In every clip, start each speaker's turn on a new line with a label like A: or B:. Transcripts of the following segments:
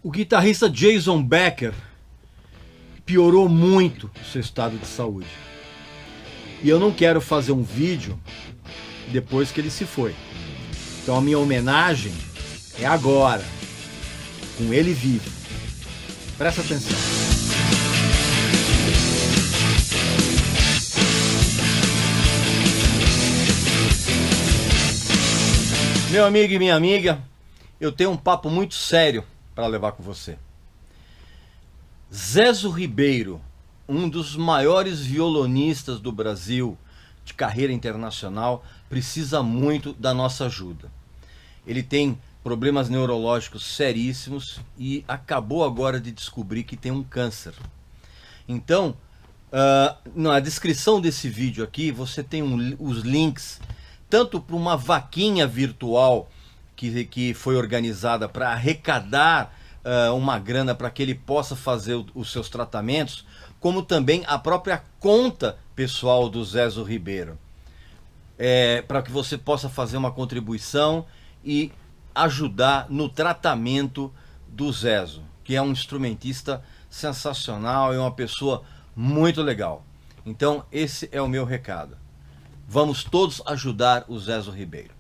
A: O guitarrista Jason Becker piorou muito o seu estado de saúde. E eu não quero fazer um vídeo depois que ele se foi. Então a minha homenagem é agora, com ele vivo. Presta atenção. Meu amigo e minha amiga, eu tenho um papo muito sério para levar com você. Zezo Ribeiro, um dos maiores violonistas do Brasil, de carreira internacional, precisa muito da nossa ajuda. Ele tem problemas neurológicos seríssimos e acabou agora de descobrir que tem um câncer. Então, na descrição desse vídeo aqui, você tem os links, tanto para uma vaquinha virtual que foi organizada para arrecadar uma grana para que ele possa fazer os seus tratamentos, como também a própria conta pessoal do Zezo Ribeiro, para que você possa fazer uma contribuição e ajudar no tratamento do Zezo, que é um instrumentista sensacional e uma pessoa muito legal. Então esse é o meu recado. Vamos todos ajudar o Zezo Ribeiro.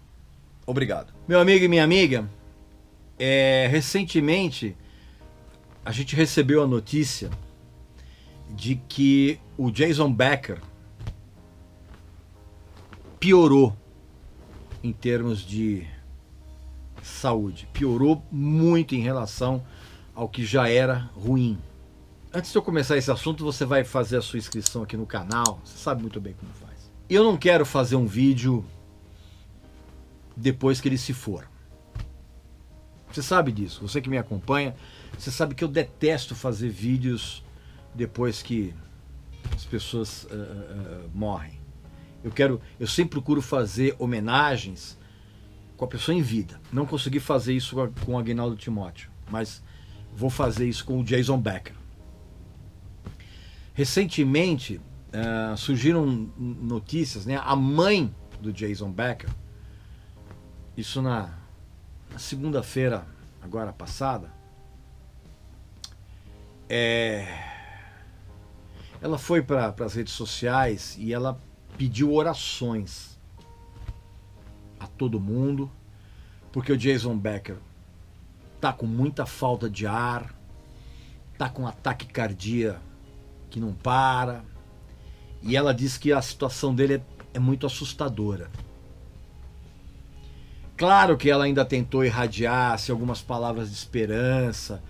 A: Obrigado. Meu amigo e minha amiga, recentemente a gente recebeu a notícia de que o Jason Becker piorou em termos de saúde. Piorou muito em relação ao que já era ruim. Antes de eu começar esse assunto, você vai fazer a sua inscrição aqui no canal. Você sabe muito bem como faz. Eu não quero fazer um vídeo depois que ele se for. Você sabe disso. Você que me acompanha, você sabe que eu detesto fazer vídeos depois que as pessoas morrem. Eu sempre procuro fazer homenagens com a pessoa em vida. Não consegui fazer isso com o Aguinaldo Timóteo, mas vou fazer isso com o Jason Becker. Recentemente surgiram notícias, né? A mãe do Jason Becker, isso na segunda-feira agora passada, ela foi para as redes sociais e ela pediu orações a todo mundo, porque o Jason Becker tá com muita falta de ar, tá com ataque cardíaco que não para, e ela diz que a situação dele é muito assustadora. Claro que ela ainda tentou irradiar algumas palavras de esperança,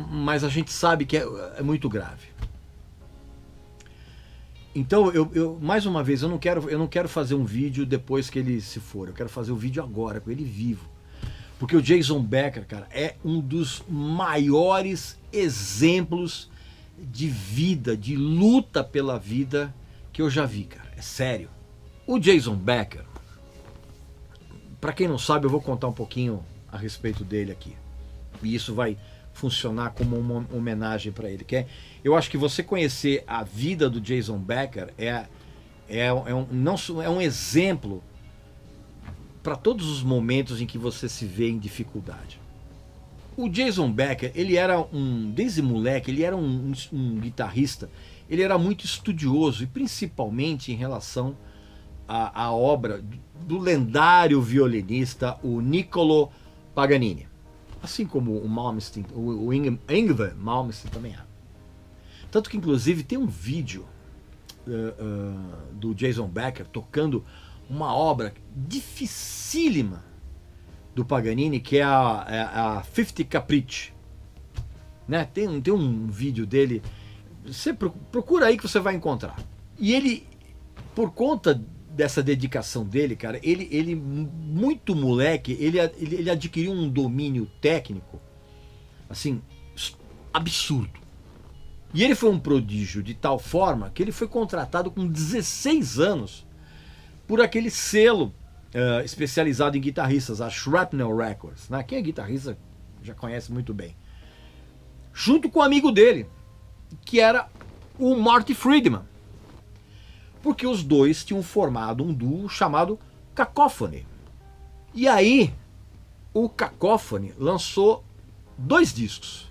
A: mas a gente sabe que é muito grave. Então, mais uma vez, eu não quero fazer um vídeo depois que ele se for. Eu quero fazer o vídeo agora, com ele vivo. Porque o Jason Becker, cara, é um dos maiores exemplos de vida, de luta pela vida que eu já vi, cara. É sério. O Jason Becker, para quem não sabe, eu vou contar um pouquinho a respeito dele aqui. E isso vai funcionar como uma homenagem para ele. Eu acho que você conhecer a vida do Jason Becker é um exemplo para todos os momentos em que você se vê em dificuldade. O Jason Becker, ele era desde moleque, ele era um guitarrista, ele era muito estudioso, e principalmente em relação à obra do lendário violinista, o Niccolo Paganini. Assim como o Malmsteen, o Yngwie Malmsteen também é. Tanto que inclusive tem um vídeo do Jason Becker tocando uma obra dificílima do Paganini, que é a Fifth Capricci, né? Tem um vídeo dele, você procura aí que você vai encontrar. E ele, por conta dessa dedicação dele, cara, ele muito moleque, ele adquiriu um domínio técnico assim absurdo. E ele foi um prodígio de tal forma que ele foi contratado com 16 anos por aquele selo especializado em guitarristas, a Shrapnel Records, né? Quem é guitarrista já conhece muito bem. Junto com um amigo dele, que era o Marty Friedman. Porque os dois tinham formado um duo chamado Cacophony. E aí, o Cacophony lançou 2 discos.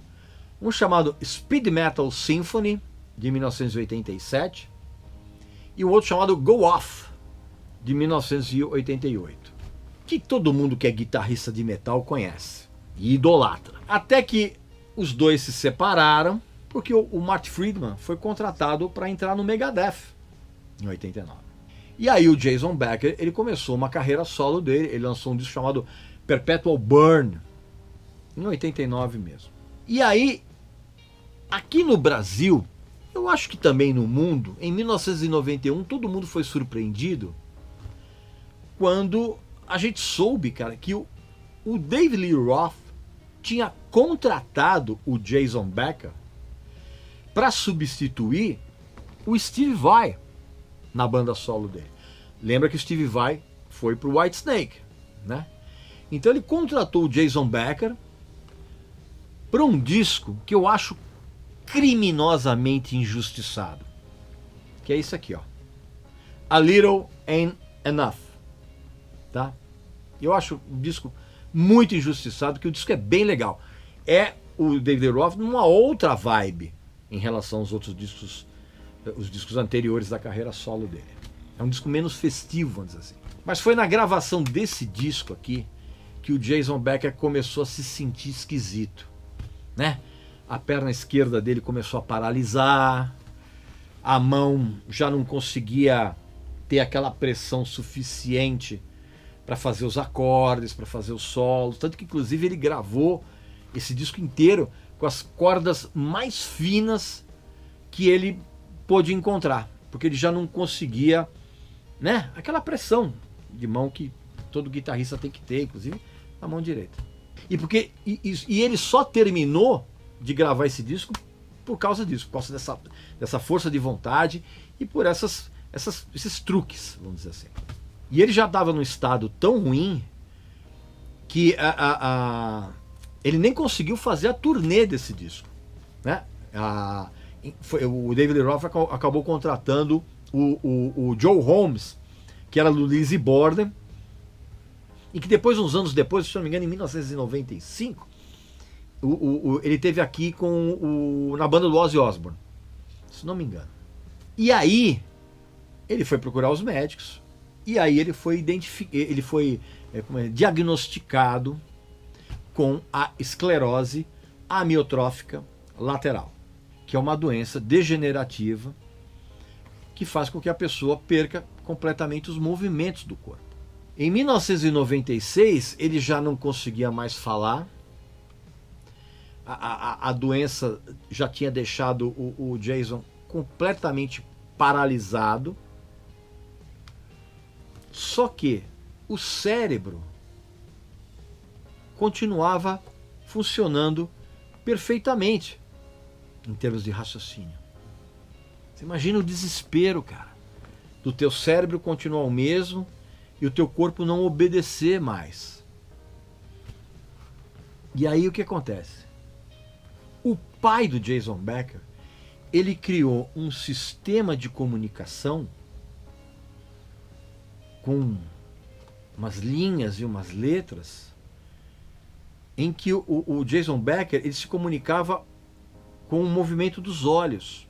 A: Um chamado Speed Metal Symphony, de 1987, e o outro chamado Go Off, de 1988, que todo mundo que é guitarrista de metal conhece e idolatra. Até que os dois se separaram, porque o Marty Friedman foi contratado para entrar no Megadeth em 89. E aí o Jason Becker, ele começou uma carreira solo dele, ele lançou um disco chamado Perpetual Burn, em 89 mesmo. E aí, aqui no Brasil, eu acho que também no mundo, em 1991, todo mundo foi surpreendido quando a gente soube, cara, que o David Lee Roth tinha contratado o Jason Becker para substituir o Steve Vai na banda solo dele. Lembra que o Steve Vai foi pro Whitesnake, né? Então ele contratou o Jason Becker para um disco que eu acho criminosamente injustiçado, que é isso aqui, ó, A Little Ain't Enough, tá? Eu acho um disco muito injustiçado, que o disco é bem legal. É o David Roth numa outra vibe em relação aos outros discos, os discos anteriores da carreira solo dele. É um disco menos festivo, vamos dizer assim. Mas foi na gravação desse disco aqui que o Jason Becker começou a se sentir esquisito, né? A perna esquerda dele começou a paralisar, a mão já não conseguia ter aquela pressão suficiente para fazer os acordes, para fazer os solos, tanto que inclusive ele gravou esse disco inteiro com as cordas mais finas que ele pôde encontrar, porque ele já não conseguia, né, aquela pressão de mão que todo guitarrista tem que ter, inclusive na mão direita. E ele só terminou de gravar esse disco por causa disso, por causa dessa força de vontade e por esses truques, vamos dizer assim. E ele já estava num estado tão ruim que ele nem conseguiu fazer a turnê desse disco, né? O David Lee Roth acabou contratando o Joe Holmes, que era do Lizzy Borden, e que depois, uns anos depois, se não me engano, em 1995, ele teve aqui na banda do Ozzy Osbourne, se não me engano. E aí ele foi procurar os médicos, e aí ele foi diagnosticado com a esclerose amiotrófica lateral, que é uma doença degenerativa que faz com que a pessoa perca completamente os movimentos do corpo. Em 1996, ele já não conseguia mais falar, a doença já tinha deixado o Jason completamente paralisado, só que o cérebro continuava funcionando perfeitamente em termos de raciocínio. Você imagina o desespero, cara, do teu cérebro continuar o mesmo e o teu corpo não obedecer mais. E aí o que acontece? O pai do Jason Becker, ele criou um sistema de comunicação com umas linhas e umas letras em que o Jason Becker, ele se comunicava com o movimento dos olhos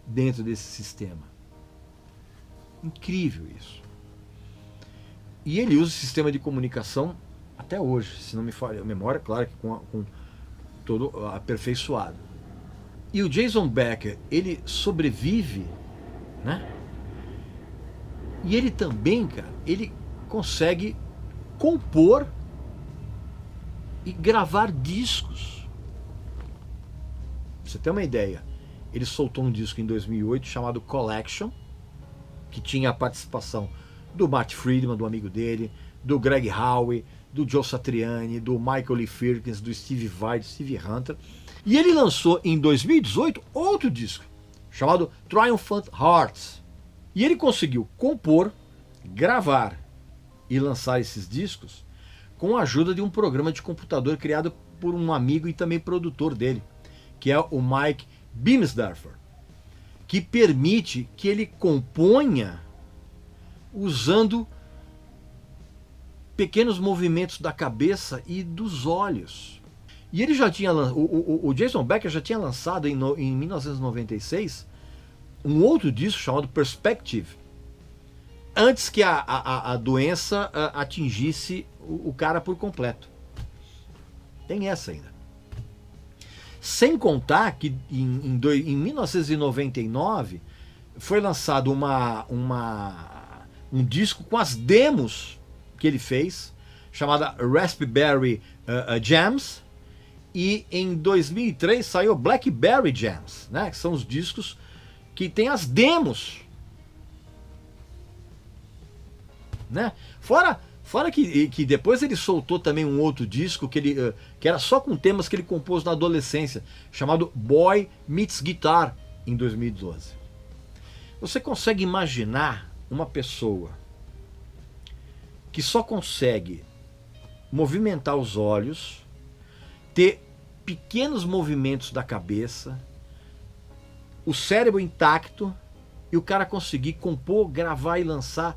A: dentro desse sistema. Incrível isso. E ele usa esse sistema de comunicação até hoje, se não me falha a memória, claro que com todo aperfeiçoado. E o Jason Becker, ele sobrevive, né? E ele também, cara, ele consegue compor e gravar discos. Pra você ter uma ideia, ele soltou um disco em 2008 chamado Collection, que tinha a participação do Matt Friedman, do amigo dele, do Greg Howe, do Joe Satriani, do Michael Lee Firkins, do Steve Vai, do Steve Hunter. E ele lançou em 2018 outro disco chamado Triumphant Hearts. E ele conseguiu compor, gravar e lançar esses discos com a ajuda de um programa de computador criado por um amigo e também produtor dele, que é o Mike Bimsdorfer, que permite que ele componha usando pequenos movimentos da cabeça e dos olhos. E ele já tinha o Jason Becker já tinha lançado em 1996 um outro disco chamado Perspective, antes que a doença atingisse o cara por completo. Tem essa ainda. Sem contar que em 1999 foi lançado um disco com as demos que ele fez, chamada Raspberry Jams, e em 2003 saiu Blackberry Jams, né, que são os discos que tem as demos, né? Fora que depois ele soltou também um outro disco que era só com temas que ele compôs na adolescência, chamado Boy Meets Guitar, em 2012. Você consegue imaginar uma pessoa que só consegue movimentar os olhos, ter pequenos movimentos da cabeça, o cérebro intacto, e o cara conseguir compor, gravar e lançar?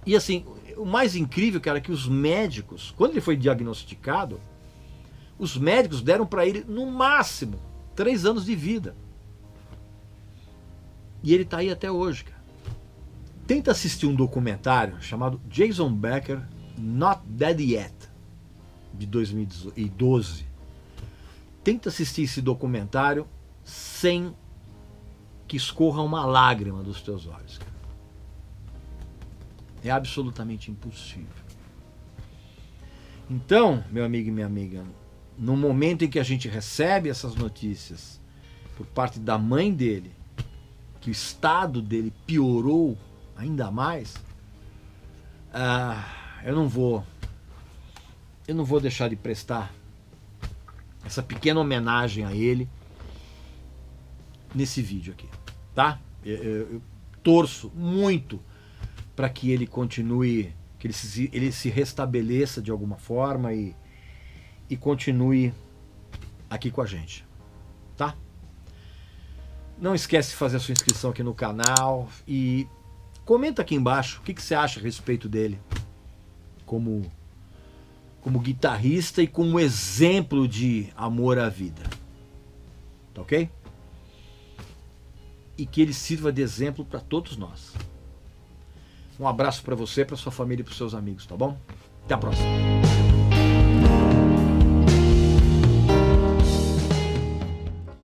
A: E assim, o mais incrível, cara, é que os médicos, quando ele foi diagnosticado, os médicos deram para ele, no máximo, 3 anos de vida. E ele tá aí até hoje, cara. Tenta assistir um documentário chamado Jason Becker Not Dead Yet, de 2012. Tenta assistir esse documentário sem que escorra uma lágrima dos teus olhos, cara. É absolutamente impossível. Então, meu amigo e minha amiga, no momento em que a gente recebe essas notícias por parte da mãe dele, que o estado dele piorou ainda mais, eu não vou deixar de prestar essa pequena homenagem a ele nesse vídeo aqui, tá? Eu torço muito para que ele continue, que ele se restabeleça de alguma forma e continue aqui com a gente, tá? Não esquece de fazer a sua inscrição aqui no canal e comenta aqui embaixo o que você acha a respeito dele como guitarrista e como exemplo de amor à vida, tá ok? E que ele sirva de exemplo para todos nós. Um abraço para você, para sua família e para os seus amigos, tá bom? Até a próxima.